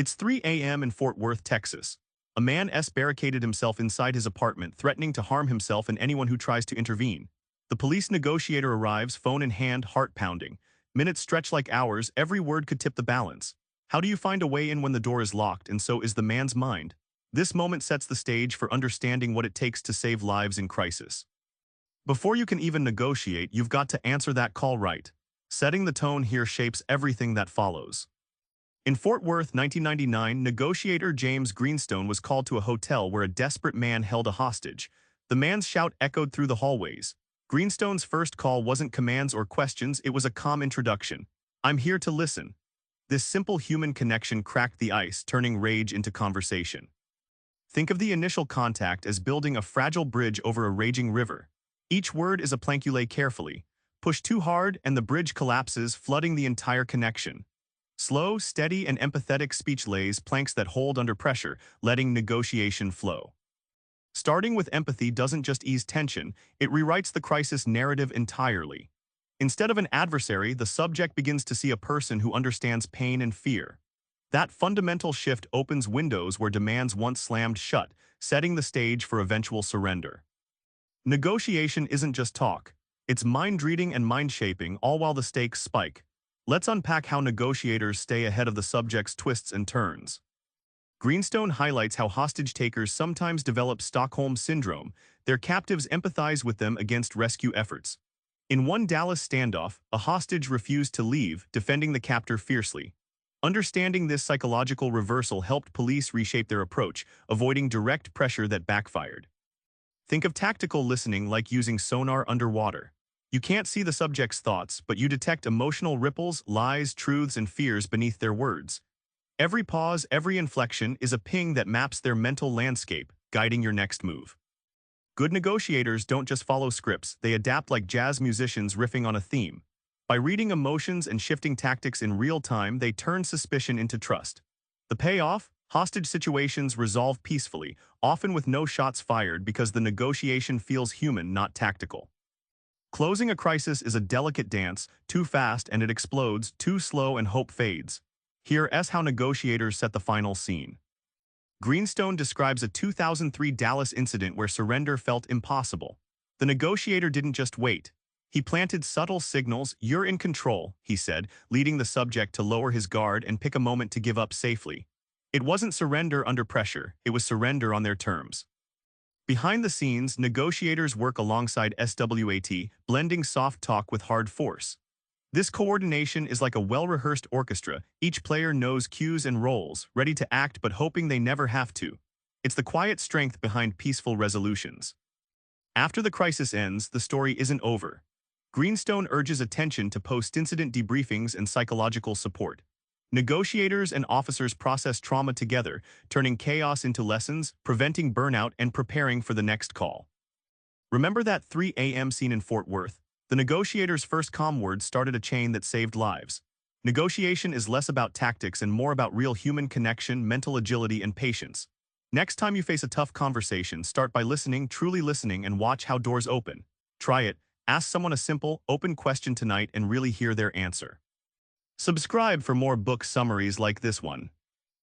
It's 3 a.m. in Fort Worth, Texas. A man barricaded himself inside his apartment, threatening to harm himself and anyone who tries to intervene. The police negotiator arrives, phone in hand, heart pounding. Minutes stretch like hours, every word could tip the balance. How do you find a way in when the door is locked, and so is the man's mind? This moment sets the stage for understanding what it takes to save lives in crisis. Before you can even negotiate, you've got to answer that call right. Setting the tone here shapes everything that follows. In Fort Worth, 1999, negotiator James Greenstone was called to a hotel where a desperate man held a hostage. The man's shout echoed through the hallways. Greenstone's first call wasn't commands or questions, it was a calm introduction. "I'm here to listen." This simple human connection cracked the ice, turning rage into conversation. Think of the initial contact as building a fragile bridge over a raging river. Each word is a plank you lay carefully. Push too hard and the bridge collapses, flooding the entire connection. Slow, steady, and empathetic speech lays planks that hold under pressure, letting negotiation flow. Starting with empathy doesn't just ease tension, it rewrites the crisis narrative entirely. Instead of an adversary, the subject begins to see a person who understands pain and fear. That fundamental shift opens windows where demands once slammed shut, setting the stage for eventual surrender. Negotiation isn't just talk. It's mind-reading and mind-shaping, all while the stakes spike. Let's unpack how negotiators stay ahead of the subject's twists and turns. Greenstone highlights how hostage-takers sometimes develop Stockholm Syndrome. Their captives empathize with them against rescue efforts. In one Dallas standoff, a hostage refused to leave, defending the captor fiercely. Understanding this psychological reversal helped police reshape their approach, avoiding direct pressure that backfired. Think of tactical listening like using sonar underwater. You can't see the subject's thoughts, but you detect emotional ripples, lies, truths, and fears beneath their words. Every pause, every inflection is a ping that maps their mental landscape, guiding your next move. Good negotiators don't just follow scripts, they adapt like jazz musicians riffing on a theme. By reading emotions and shifting tactics in real time, they turn suspicion into trust. The payoff? Hostage situations resolve peacefully, often with no shots fired because the negotiation feels human, not tactical. Closing a crisis is a delicate dance, too fast and it explodes, too slow and hope fades. Here's how negotiators set the final scene. Greenstone describes a 2003 Dallas incident where surrender felt impossible. The negotiator didn't just wait. He planted subtle signals. "You're in control," he said, leading the subject to lower his guard and pick a moment to give up safely. It wasn't surrender under pressure, it was surrender on their terms. Behind the scenes, negotiators work alongside S.W.A.T, blending soft talk with hard force. This coordination is like a well-rehearsed orchestra. Each player knows cues and roles, ready to act but hoping they never have to. It's the quiet strength behind peaceful resolutions. After the crisis ends, the story isn't over. Greenstone urges attention to post-incident debriefings and psychological support. Negotiators and officers process trauma together, turning chaos into lessons, preventing burnout, and preparing for the next call. Remember that 3 a.m. scene in Fort Worth? The negotiator's first calm words started a chain that saved lives. Negotiation is less about tactics and more about real human connection, mental agility, and patience. Next time you face a tough conversation, start by listening, truly listening, and watch how doors open. Try it. Ask someone a simple, open question tonight and really hear their answer. Subscribe for more book summaries like this one.